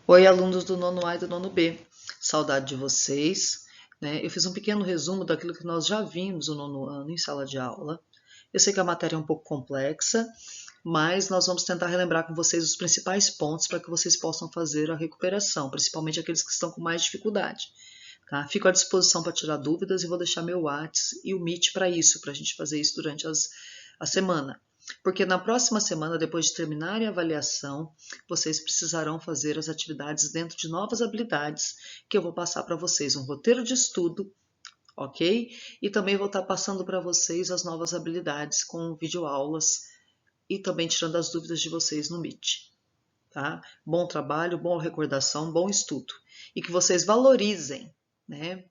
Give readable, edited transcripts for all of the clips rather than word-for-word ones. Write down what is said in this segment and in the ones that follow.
Oi, alunos do nono A e do nono B. Saudade de vocês, né? Eu fiz um pequeno resumo daquilo que nós já vimos no nono ano em sala de aula. Eu sei que a matéria é um pouco complexa, mas nós vamos tentar relembrar com vocês os principais pontos para que vocês possam fazer a recuperação, principalmente aqueles que estão com mais dificuldade. Tá? Fico à disposição para tirar dúvidas e vou deixar meu WhatsApp e o Meet para isso, para a gente fazer isso durante a semana. Porque na próxima semana, depois de terminarem a avaliação, vocês precisarão fazer as atividades dentro de novas habilidades que eu vou passar para vocês, um roteiro de estudo, ok? E também vou estar passando para vocês as novas habilidades com videoaulas e também tirando as dúvidas de vocês no Meet. Tá? Bom trabalho, boa recordação, bom estudo. E que vocês valorizem, né?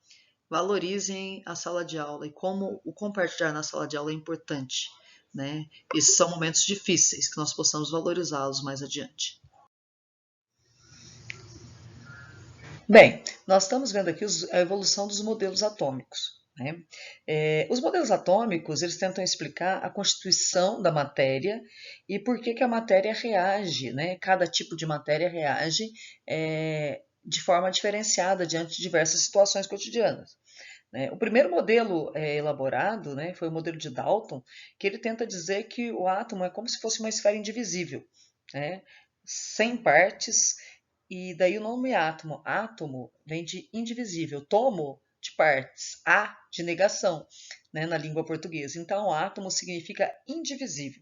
Valorizem a sala de aula e como o compartilhar na sala de aula é importante, né? Esses são momentos difíceis, que nós possamos valorizá-los mais adiante. Bem, nós estamos vendo aqui a evolução dos modelos atômicos. Né? Os modelos atômicos eles tentam explicar a constituição da matéria e por que a matéria reage, né? Cada tipo de matéria reage de forma diferenciada diante de diversas situações cotidianas. Né? O primeiro modelo elaborado, né, foi o modelo de Dalton, que ele tenta dizer que o átomo é como se fosse uma esfera indivisível, né, sem partes, e daí o nome átomo. Átomo vem de indivisível, tomo de partes, a de negação, né, na língua portuguesa. Então, átomo significa indivisível.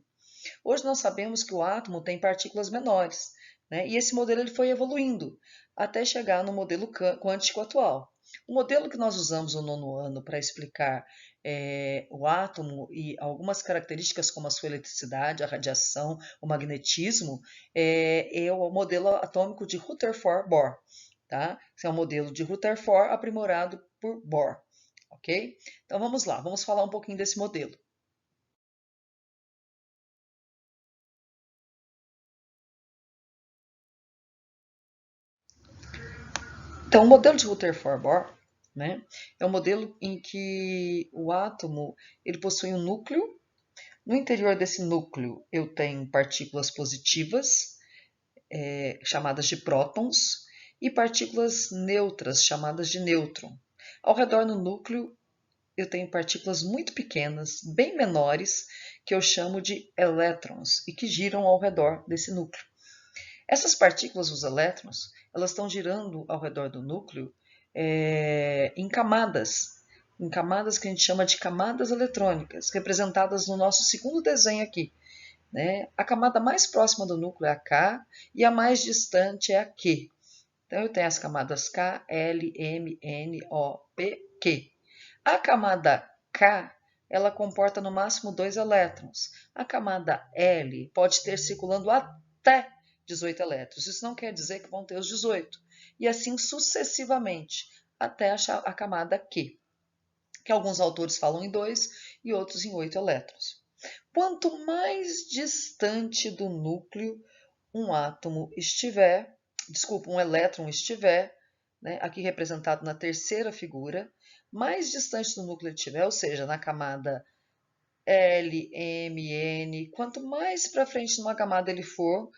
Hoje nós sabemos que o átomo tem partículas menores, né, e esse modelo ele foi evoluindo até chegar no modelo quântico atual. O modelo que nós usamos no nono ano para explicar o átomo e algumas características como a sua eletricidade, a radiação, o magnetismo, é o modelo atômico de Rutherford-Bohr. Tá? Esse é o modelo de Rutherford aprimorado por Bohr. Ok? Então vamos lá, vamos falar um pouquinho desse modelo. Então, o modelo de Rutherford-Bohr, né, é um modelo em que o átomo ele possui um núcleo. No interior desse núcleo, eu tenho partículas positivas, chamadas de prótons, e partículas neutras, chamadas de nêutron. Ao redor do núcleo, eu tenho partículas muito pequenas, bem menores, que eu chamo de elétrons, e que giram ao redor desse núcleo. Essas partículas, os elétrons, elas estão girando ao redor do núcleo em camadas que a gente chama de camadas eletrônicas, representadas no nosso segundo desenho aqui. Né? A camada mais próxima do núcleo é a K e a mais distante é a Q. Então, eu tenho as camadas K, L, M, N, O, P, Q. A camada K, ela comporta no máximo 2 elétrons. A camada L pode ter circulando até 18 elétrons. Isso não quer dizer que vão ter os 18. E assim sucessivamente, até a camada Q, que alguns autores falam em 2 e outros em 8 elétrons. Quanto mais distante do núcleo um átomo estiver, um elétron estiver, né, aqui representado na terceira figura, mais distante do núcleo ele estiver, ou seja, na camada L, M, N, quanto mais para frente numa camada ele for,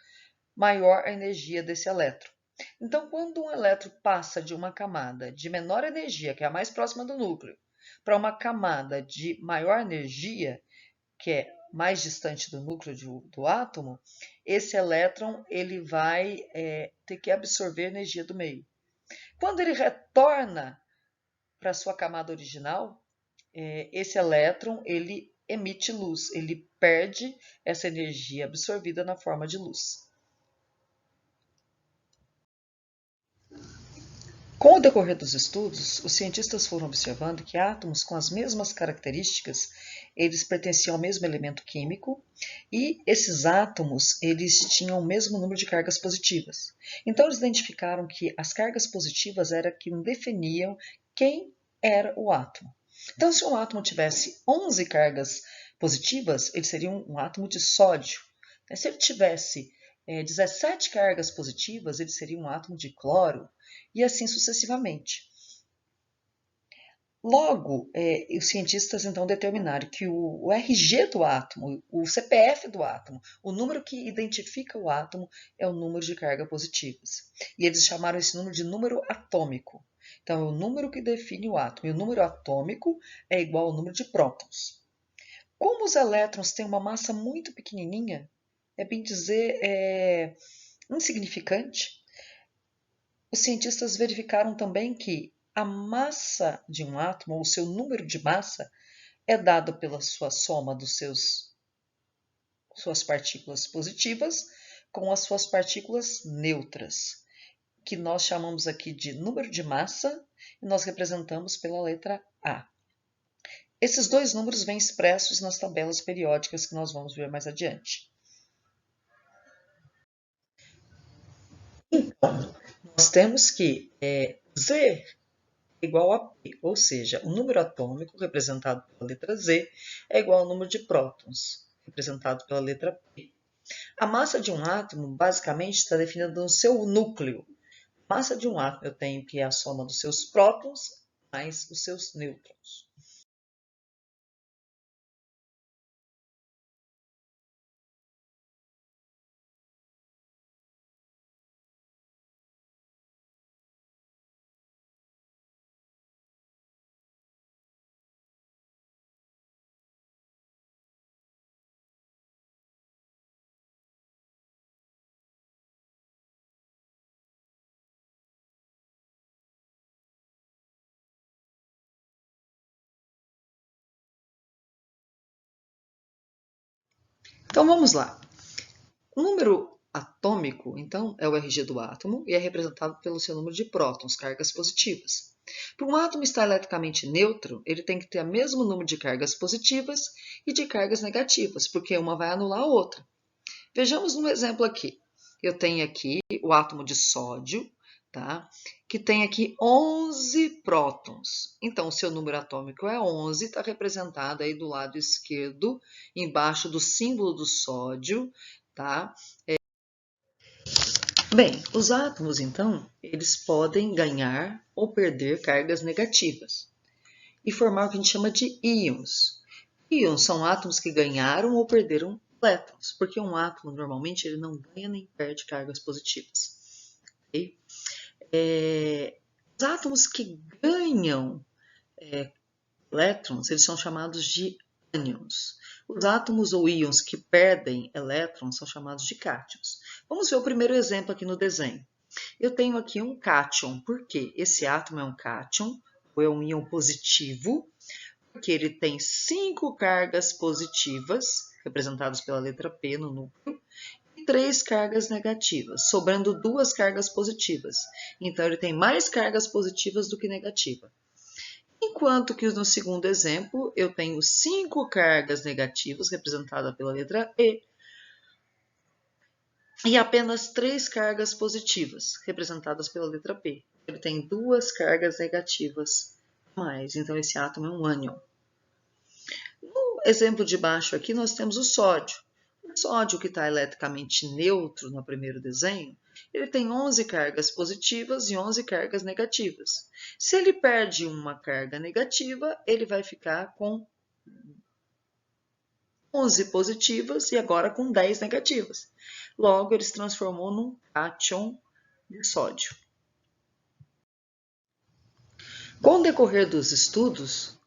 maior a energia desse elétron. Então, quando um elétron passa de uma camada de menor energia, que é a mais próxima do núcleo, para uma camada de maior energia, que é mais distante do núcleo do átomo, esse elétron ele vai ter que absorver energia do meio. Quando ele retorna para sua camada original, esse elétron ele emite luz, ele perde essa energia absorvida na forma de luz. Com o decorrer dos estudos, os cientistas foram observando que átomos com as mesmas características, eles pertenciam ao mesmo elemento químico e esses átomos, eles tinham o mesmo número de cargas positivas. Então eles identificaram que as cargas positivas eram que definiam quem era o átomo. Então se um átomo tivesse 11 cargas positivas, ele seria um átomo de sódio. Se ele tivesse 17 cargas positivas, ele seria um átomo de cloro, e assim sucessivamente. Logo, os cientistas então determinaram que o RG do átomo, o CPF do átomo, o número que identifica o átomo é o número de cargas positivas. E eles chamaram esse número de número atômico. Então, é o número que define o átomo. E o número atômico é igual ao número de prótons. Como os elétrons têm uma massa muito pequenininha, é bem dizer, insignificante, os cientistas verificaram também que a massa de um átomo, ou o seu número de massa, é dado pela sua soma dos suas partículas positivas com as suas partículas neutras, que nós chamamos aqui de número de massa e nós representamos pela letra A. Esses dois números vêm expressos nas tabelas periódicas que nós vamos ver mais adiante. Então, nós temos que Z igual a P, ou seja, o número atômico, representado pela letra Z, é igual ao número de prótons, representado pela letra P. A massa de um átomo, basicamente, está definida no seu núcleo. A massa de um átomo eu tenho que é a soma dos seus prótons mais os seus nêutrons. Então vamos lá. O número atômico, então, é o RG do átomo e é representado pelo seu número de prótons, cargas positivas. Para um átomo estar eletricamente neutro, ele tem que ter o mesmo número de cargas positivas e de cargas negativas, porque uma vai anular a outra. Vejamos um exemplo aqui. Eu tenho aqui o átomo de sódio, tá? Que tem aqui 11 prótons. Então, o seu número atômico é 11, está representado aí do lado esquerdo, embaixo do símbolo do sódio, tá? Bem, os átomos, então, eles podem ganhar ou perder cargas negativas e formar o que a gente chama de íons. Íons são átomos que ganharam ou perderam elétrons, porque um átomo, normalmente, ele não ganha nem perde cargas positivas. Okay? Os átomos que ganham elétrons, eles são chamados de ânions. Os átomos ou íons que perdem elétrons são chamados de cátions. Vamos ver o primeiro exemplo aqui no desenho. Eu tenho aqui um cátion, porque esse átomo é um cátion, ou é um íon positivo, porque ele tem 5 cargas positivas, representadas pela letra P no núcleo, e 3 cargas negativas, sobrando 2 cargas positivas. Então, ele tem mais cargas positivas do que negativas. Enquanto que no segundo exemplo, eu tenho 5 cargas negativas, representadas pela letra E, e apenas 3 cargas positivas, representadas pela letra P. Ele tem 2 cargas negativas a mais, então esse átomo é um ânion. No exemplo de baixo aqui, nós temos o sódio. O sódio, que está eletricamente neutro no primeiro desenho, ele tem 11 cargas positivas e 11 cargas negativas. Se ele perde uma carga negativa, ele vai ficar com 11 positivas e agora com 10 negativas. Logo, ele se transformou num cátion de sódio. Com o decorrer dos estudos,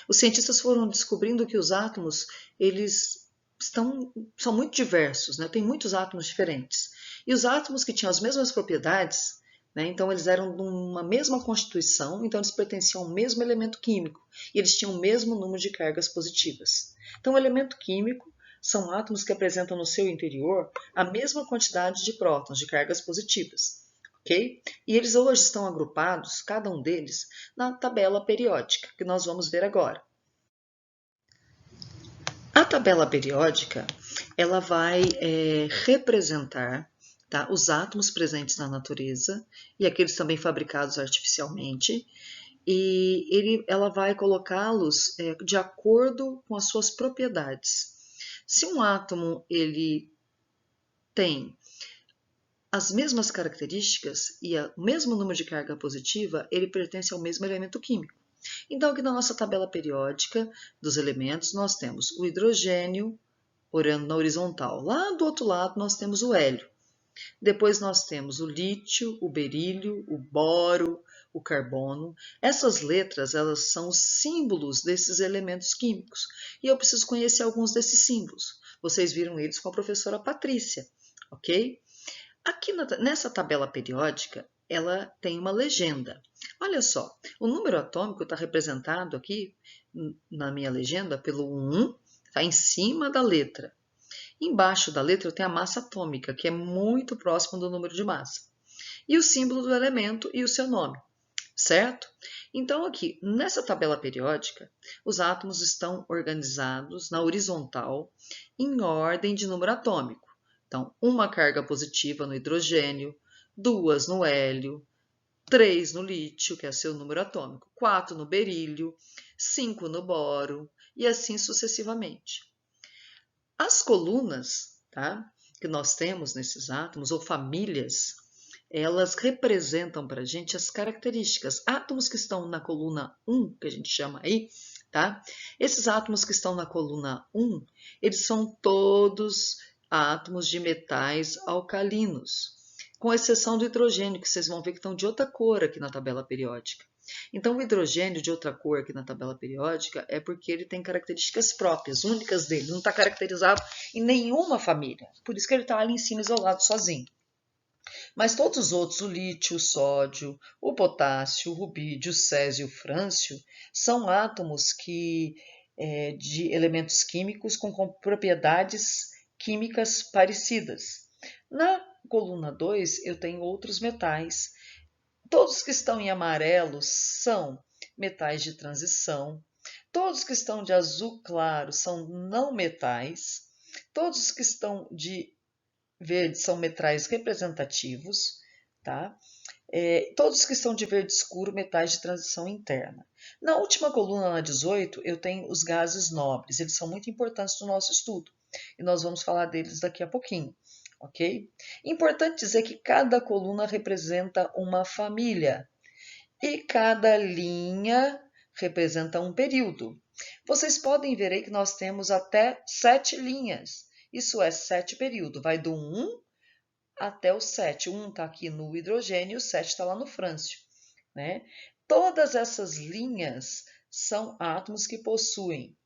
os cientistas foram descobrindo que os átomos eles são muito diversos, tem muitos átomos diferentes. E os átomos que tinham as mesmas propriedades, então eles eram de uma mesma constituição, então eles pertenciam ao mesmo elemento químico e eles tinham o mesmo número de cargas positivas. Então, o elemento químico são átomos que apresentam no seu interior a mesma quantidade de prótons, de cargas positivas. Okay? E eles hoje estão agrupados, cada um deles, na tabela periódica, que nós vamos ver agora. A tabela periódica, ela vai representar os átomos presentes na natureza e aqueles também fabricados artificialmente, e ela vai colocá-los de acordo com as suas propriedades. Se um átomo ele tem as mesmas características e o mesmo número de carga positiva, ele pertence ao mesmo elemento químico. Então, aqui na nossa tabela periódica dos elementos, nós temos o hidrogênio olhando na horizontal. Lá do outro lado, nós temos o hélio. Depois nós temos o lítio, o berílio, o boro, o carbono. Essas letras, elas são os símbolos desses elementos químicos. E eu preciso conhecer alguns desses símbolos. Vocês viram eles com a professora Patrícia, ok? Aqui nessa tabela periódica, ela tem uma legenda. Olha só, o número atômico está representado aqui na minha legenda pelo 1, está em cima da letra. Embaixo da letra eu tenho a massa atômica, que é muito próximo do número de massa. E o símbolo do elemento e o seu nome, certo? Então aqui, nessa tabela periódica, os átomos estão organizados na horizontal em ordem de número atômico. Então, uma carga positiva no hidrogênio, 2 no hélio, 3 no lítio, que é seu número atômico, 4 no berílio, 5 no boro e assim sucessivamente. As colunas, tá, que nós temos nesses átomos, ou famílias, elas representam para a gente as características. Átomos que estão na coluna 1, que a gente chama aí, tá? Esses átomos que estão na coluna 1, eles são todos átomos de metais alcalinos, com exceção do hidrogênio, que vocês vão ver que estão de outra cor aqui na tabela periódica. Então, o hidrogênio de outra cor aqui na tabela periódica é porque ele tem características próprias, únicas dele, não está caracterizado em nenhuma família. Por isso que ele está ali em cima isolado sozinho. Mas todos os outros, o lítio, o sódio, o potássio, o rubídio, o césio e o frâncio, são átomos de elementos químicos com propriedades químicas parecidas. Na coluna 2, eu tenho outros metais. Todos que estão em amarelo são metais de transição. Todos que estão de azul claro são não metais. Todos que estão de verde são metais representativos, tá? Todos que estão de verde escuro, metais de transição interna. Na última coluna, na 18, eu tenho os gases nobres. Eles são muito importantes no nosso estudo. E nós vamos falar deles daqui a pouquinho, ok? Importante dizer que cada coluna representa uma família. E cada linha representa um período. Vocês podem ver aí que nós temos até 7 linhas. Isso é 7 períodos. Vai do 1 até o 7. O 1 está aqui no hidrogênio e o 7 está lá no frâncio, né? Todas essas linhas são átomos que possuem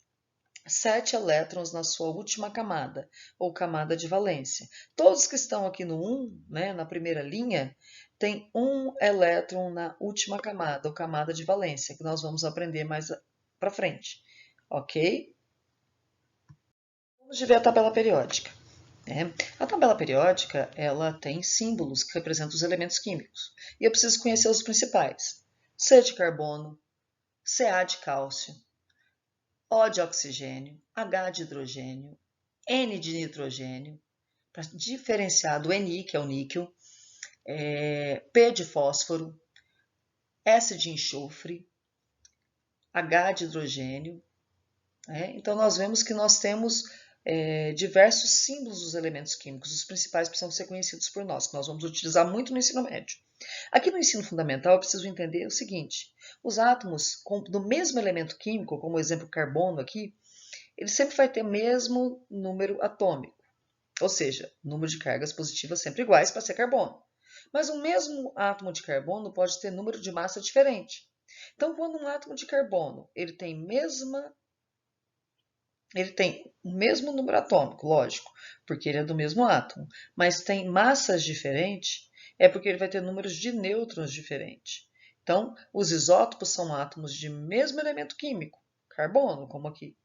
7 elétrons na sua última camada, ou camada de valência. Todos que estão aqui no 1, né, na primeira linha, tem um elétron na última camada, ou camada de valência, que nós vamos aprender mais para frente, ok? Vamos ver a tabela periódica. A tabela periódica, ela tem símbolos que representam os elementos químicos. E eu preciso conhecer os principais. C de carbono, Ca de cálcio, O de oxigênio, H de hidrogênio, N de nitrogênio, para diferenciar do Ni, que é o níquel, P de fósforo, S de enxofre, H de hidrogênio. Então, nós vemos que nós temos diversos símbolos dos elementos químicos. Os principais precisam ser conhecidos por nós, que nós vamos utilizar muito no ensino médio. Aqui no ensino fundamental, eu preciso entender o seguinte: os átomos do mesmo elemento químico, como o exemplo carbono aqui, ele sempre vai ter o mesmo número atômico, ou seja, número de cargas positivas sempre iguais para ser carbono. Mas o mesmo átomo de carbono pode ter número de massa diferente. Então, quando um átomo de carbono ele tem o mesmo número atômico, lógico, porque ele é do mesmo átomo, mas tem massas diferentes, é porque ele vai ter números de nêutrons diferentes. Então, os isótopos são átomos de mesmo elemento químico, carbono, como aqui.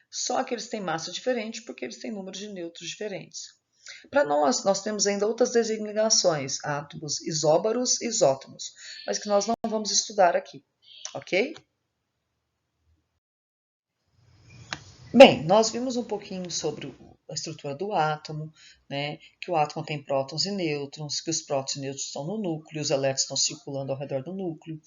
Só que eles têm massa diferente porque eles têm números de nêutrons diferentes. Para nós temos ainda outras designações, átomos isóbaros e isótomos, mas que nós não vamos estudar aqui, ok? Bem, nós vimos um pouquinho sobre a estrutura do átomo, né? Que o átomo tem prótons e nêutrons, que os prótons e nêutrons estão no núcleo, os elétrons estão circulando ao redor do núcleo,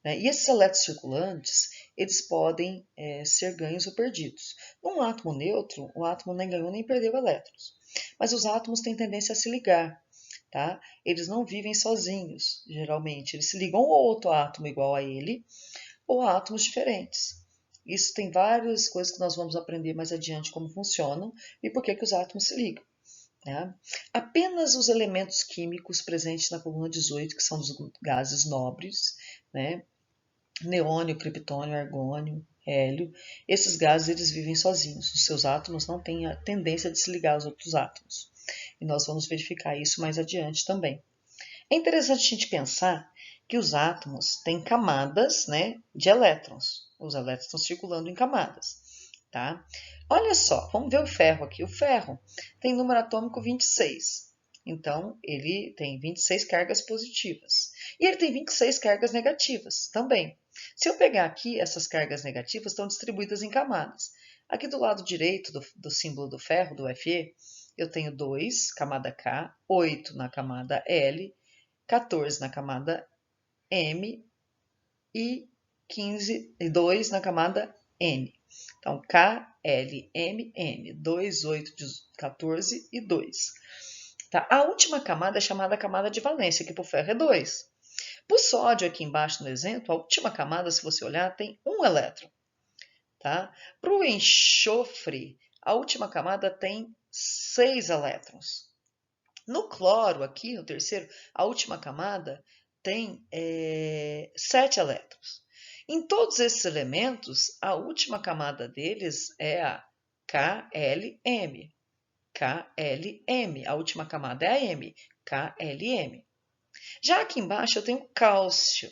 né? E esses elétrons circulantes, eles podem ser ganhos ou perdidos. Num átomo neutro, o átomo nem ganhou nem perdeu elétrons. Mas os átomos têm tendência a se ligar, tá? Eles não vivem sozinhos, geralmente. Eles se ligam a outro átomo igual a ele, ou átomos diferentes. Isso tem várias coisas que nós vamos aprender mais adiante como funcionam e por que os átomos se ligam. Né? Apenas os elementos químicos presentes na coluna 18, que são os gases nobres, né? Neônio, criptônio, argônio, hélio, esses gases eles vivem sozinhos. Os seus átomos não têm a tendência de se ligar aos outros átomos. E nós vamos verificar isso mais adiante também. É interessante a gente pensar que os átomos têm camadas, né, de elétrons. Os elétrons estão circulando em camadas. Tá? Olha só, vamos ver o ferro aqui. O ferro tem número atômico 26. Então, ele tem 26 cargas positivas. E ele tem 26 cargas negativas também. Se eu pegar aqui, essas cargas negativas estão distribuídas em camadas. Aqui do lado direito do símbolo do ferro, do Fe, eu tenho 2, camada K, 8 na camada L, 14 na camada M e 15 e 2 na camada N. Então, K, L, M, N, 2, 8, 14 e 2. Tá? A última camada é chamada camada de valência, que para o ferro é 2. Para o sódio, aqui embaixo no exemplo, a última camada, se você olhar, tem um elétron. Tá? Para o enxofre, a última camada tem 6 elétrons. No cloro, aqui no terceiro, a última camada tem 7 elétrons. Em todos esses elementos, a última camada deles é a KLM. KLM. A última camada é a M. KLM. Já aqui embaixo eu tenho cálcio.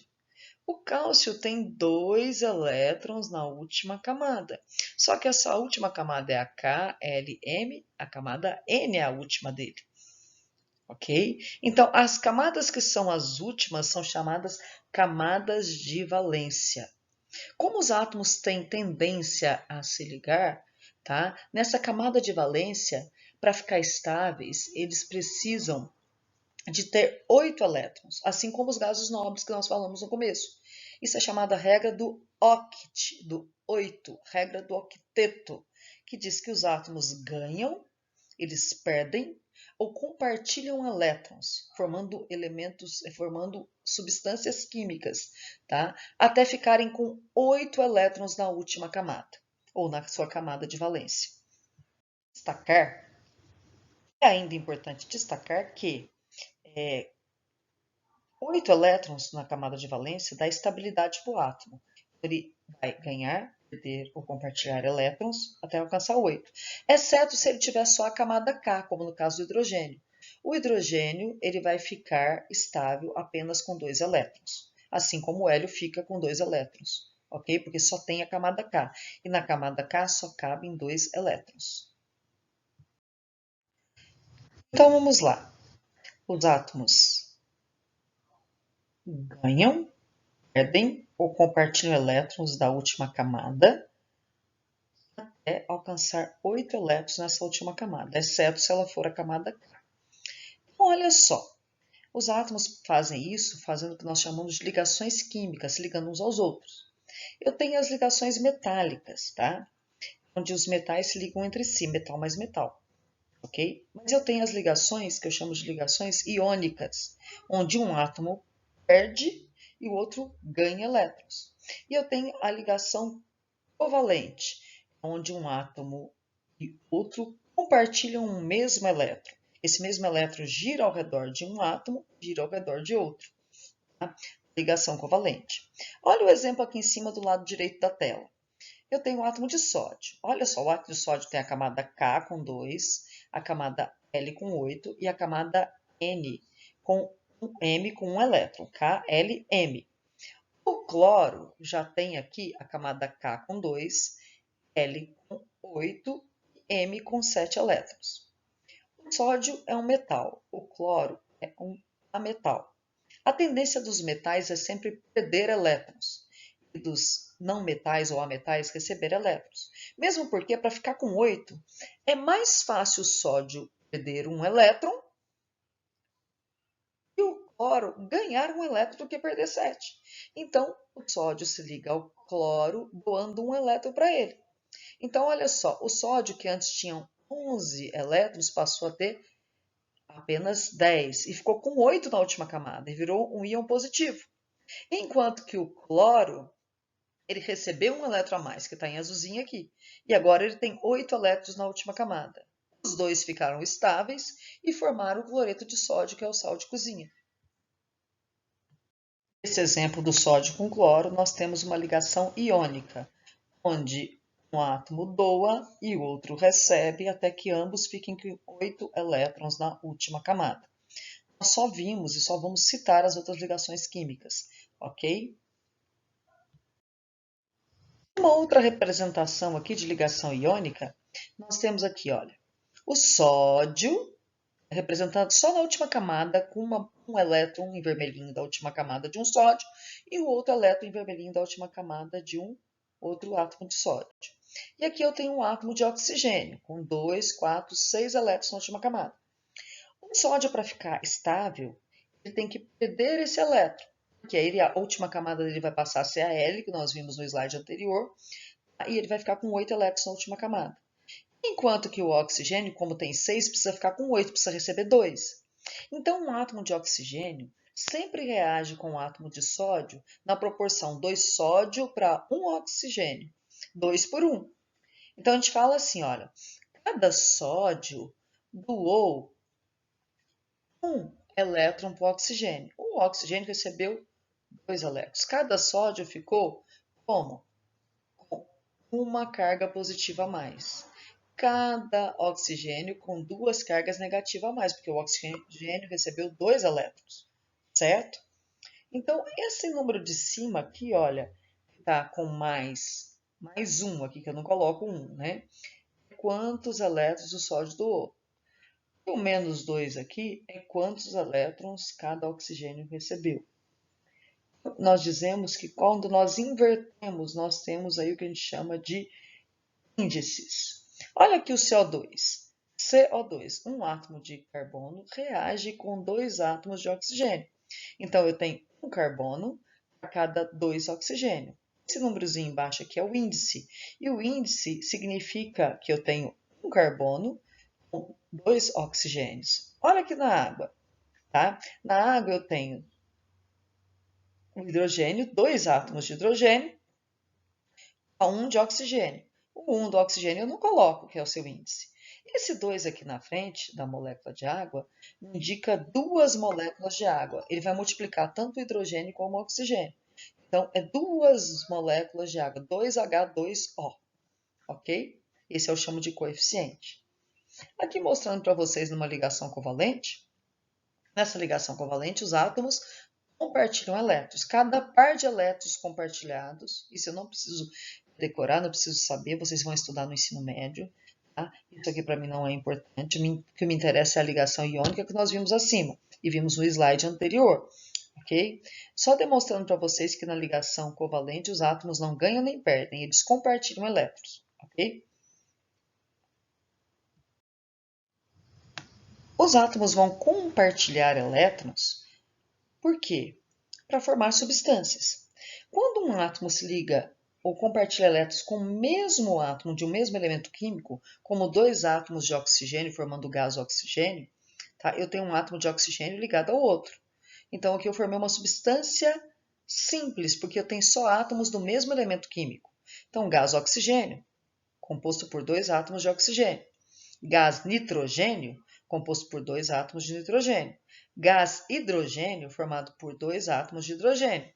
O cálcio tem 2 elétrons na última camada. Só que essa última camada é a KLM, a camada N é a última dele. Ok? Então, as camadas que são as últimas são chamadas camadas de valência. Como os átomos têm tendência a se ligar, tá? Nessa camada de valência, para ficar estáveis, eles precisam de ter 8 elétrons, assim como os gases nobres que nós falamos no começo. Isso é chamada regra do oct, do 8, regra do octeto, que diz que os átomos ganham, eles perdem ou compartilham elétrons, formando substâncias químicas, tá? Até ficarem com 8 elétrons na última camada, ou na sua camada de valência. Destacar, é ainda importante destacar que 8 elétrons na camada de valência dá estabilidade para o átomo. Ele vai ganhar, perder ou compartilhar elétrons até alcançar 8, exceto se ele tiver só a camada K, como no caso do hidrogênio. O hidrogênio ele vai ficar estável apenas com 2 elétrons, assim como o hélio fica com 2 elétrons, ok? Porque só tem a camada K, e na camada K só cabem 2 elétrons. Então vamos lá. Os átomos ganham, perdem ou compartilham elétrons da última camada até alcançar 8 elétrons nessa última camada, exceto se ela for a camada K. Então, olha só, os átomos fazem isso fazendo o que nós chamamos de ligações químicas, ligando uns aos outros. Eu tenho as ligações metálicas, tá? Onde os metais se ligam entre si, metal mais metal, ok? Mas eu tenho as ligações que eu chamo de ligações iônicas, onde um átomo perde e o outro ganha elétrons. E eu tenho a ligação covalente, onde um átomo e outro compartilham um mesmo elétron. Esse mesmo elétron gira ao redor de um átomo, gira ao redor de outro. Tá? Ligação covalente. Olha o exemplo aqui em cima do lado direito da tela. Eu tenho um átomo de sódio. Olha só, o átomo de sódio tem a camada K com 2, a camada L com 8 e a camada N com M com 1 elétron, KLM. O cloro já tem aqui a camada K com 2, L com 8 e M com 7 elétrons. O sódio é um metal, o cloro é um ametal. A tendência dos metais é sempre perder elétrons e dos não metais ou ametais receber elétrons. Mesmo porque, para ficar com 8, é mais fácil o sódio perder um elétron e o cloro ganhar um elétron do que perder 7. Então, o sódio se liga ao cloro doando um elétron para ele. Então, olha só, o sódio que antes tinha 11 elétrons passou a ter apenas 10 e ficou com 8 na última camada e virou um íon positivo. Enquanto que o cloro Ele recebeu um elétron a mais, que está em azulzinho aqui, e agora ele tem 8 elétrons na última camada. Os dois ficaram estáveis e formaram o cloreto de sódio, que é o sal de cozinha. Nesse exemplo do sódio com cloro, nós temos uma ligação iônica, onde um átomo doa e o outro recebe, até que ambos fiquem com 8 elétrons na última camada. Nós só vimos e só vamos citar as outras ligações químicas, ok? Uma outra representação aqui de ligação iônica, nós temos aqui, olha, o sódio representado só na última camada, com um elétron em vermelhinho da última camada de um sódio e o outro elétron em vermelhinho da última camada de um outro átomo de sódio. E aqui eu tenho um átomo de oxigênio, com 2, 4, 6 elétrons na última camada. O sódio, para ficar estável, ele tem que perder esse elétron, porque aí a última camada dele vai passar a ser a L, que nós vimos no slide anterior, e ele vai ficar com 8 elétrons na última camada. Enquanto que o oxigênio, como tem 6, precisa ficar com 8, precisa receber 2. Então, um átomo de oxigênio sempre reage com o átomo de sódio na proporção 2 sódio para 1 oxigênio, 2 por 1. Então, a gente fala assim, olha, cada sódio doou 1 elétron para o oxigênio. O oxigênio recebeu 2 elétrons. Cada sódio ficou como? Com uma carga positiva a mais. Cada oxigênio com 2 cargas negativas a mais, porque o oxigênio recebeu 2 elétrons, certo? Então, esse número de cima aqui, olha, está com mais 1 aqui, que eu não coloco 1, né? Quantos elétrons o sódio doou? E o menos 2 aqui é quantos elétrons cada oxigênio recebeu. Nós dizemos que quando nós invertemos, nós temos aí o que a gente chama de índices. Olha aqui o CO2. CO2, um átomo de carbono, reage com 2 átomos de oxigênio. Então, eu tenho um carbono a cada 2 oxigênios. Esse númerozinho embaixo aqui é o índice. E o índice significa que eu tenho um carbono com 2 oxigênios. Olha aqui na água. Tá? Na água eu tenho um hidrogênio, 2 átomos de hidrogênio, a 1 de oxigênio. O 1 do oxigênio eu não coloco, que é o seu índice. Esse 2 aqui na frente da molécula de água indica 2 moléculas de água. Ele vai multiplicar tanto o hidrogênio como o oxigênio. Então, é 2 moléculas de água, 2H2O, ok? Esse eu chamo de coeficiente. Aqui mostrando para vocês numa ligação covalente. Nessa ligação covalente, os átomos compartilham elétrons. Cada par de elétrons compartilhados, isso eu não preciso decorar, não preciso saber, vocês vão estudar no ensino médio. Tá? Isso aqui para mim não é importante, o que me interessa é a ligação iônica que nós vimos acima e vimos no slide anterior. Ok? Só demonstrando para vocês que na ligação covalente os átomos não ganham nem perdem, eles compartilham elétrons. Ok? Os átomos vão compartilhar elétrons, por quê? Para formar substâncias. Quando um átomo se liga ou compartilha elétrons com o mesmo átomo de um mesmo elemento químico, como 2 átomos de oxigênio formando o gás oxigênio, tá? Eu tenho um átomo de oxigênio ligado ao outro. Então, aqui eu formei uma substância simples, porque eu tenho só átomos do mesmo elemento químico. Então, gás oxigênio, composto por 2 átomos de oxigênio. Gás nitrogênio, composto por 2 átomos de nitrogênio. Gás hidrogênio, formado por 2 átomos de hidrogênio.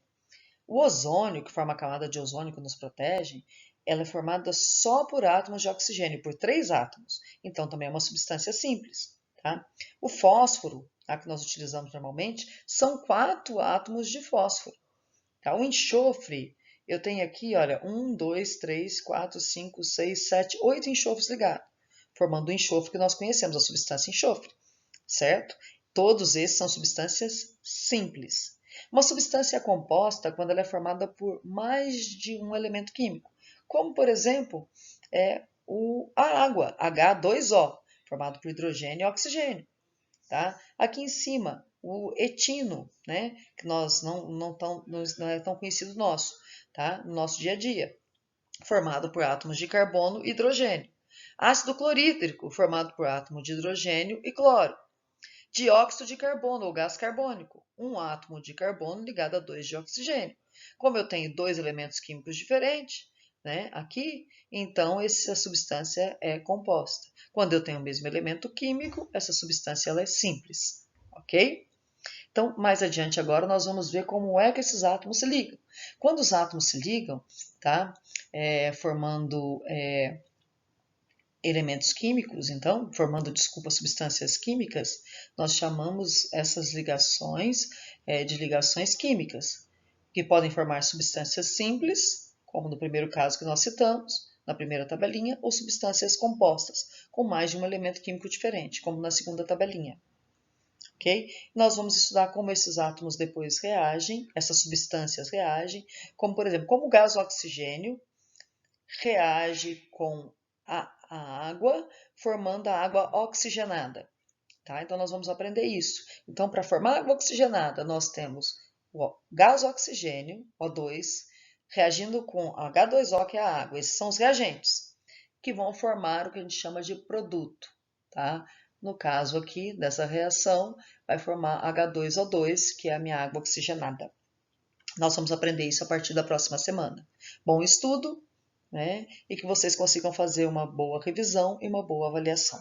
O ozônio, que forma a camada de ozônio que nos protege, ela é formada só por átomos de oxigênio, por 3 átomos. Então, também é uma substância simples. Tá? O fósforo, tá, que nós utilizamos normalmente, são 4 átomos de fósforo. Tá? O enxofre, eu tenho aqui, olha, 1, 2, 3, 4, 5, 6, 7, 8 enxofres ligados, formando o enxofre que nós conhecemos, a substância enxofre, certo? Todos esses são substâncias simples. Uma substância é composta quando ela é formada por mais de um elemento químico, como, por exemplo, a água, H2O, formado por hidrogênio e oxigênio. Tá? Aqui em cima, o etino, né, que nós não é tão conhecido nosso, tá? No nosso dia a dia, formado por átomos de carbono e hidrogênio. Ácido clorídrico, formado por átomos de hidrogênio e cloro. Dióxido de carbono ou gás carbônico, um átomo de carbono ligado a 2 de oxigênio. Como eu tenho dois elementos químicos diferentes, né, aqui, então essa substância é composta. Quando eu tenho o mesmo elemento químico, essa substância ela é simples, ok? Então, mais adiante agora, nós vamos ver como é que esses átomos se ligam. Quando os átomos se ligam, tá, formando elementos químicos, então, formando, desculpa, substâncias químicas, nós chamamos essas ligações de ligações químicas, que podem formar substâncias simples, como no primeiro caso que nós citamos, na primeira tabelinha, ou substâncias compostas, com mais de um elemento químico diferente, como na segunda tabelinha. Ok? Nós vamos estudar como esses átomos depois reagem, essas substâncias reagem, como por exemplo, como o gás oxigênio reage com a água, formando a água oxigenada. Tá? Então, nós vamos aprender isso. Então, para formar água oxigenada, nós temos o gás oxigênio, O2, reagindo com H2O, que é a água. Esses são os reagentes, que vão formar o que a gente chama de produto. Tá? No caso aqui, dessa reação, vai formar H2O2, que é a minha água oxigenada. Nós vamos aprender isso a partir da próxima semana. Bom estudo, né? E que vocês consigam fazer uma boa revisão e uma boa avaliação.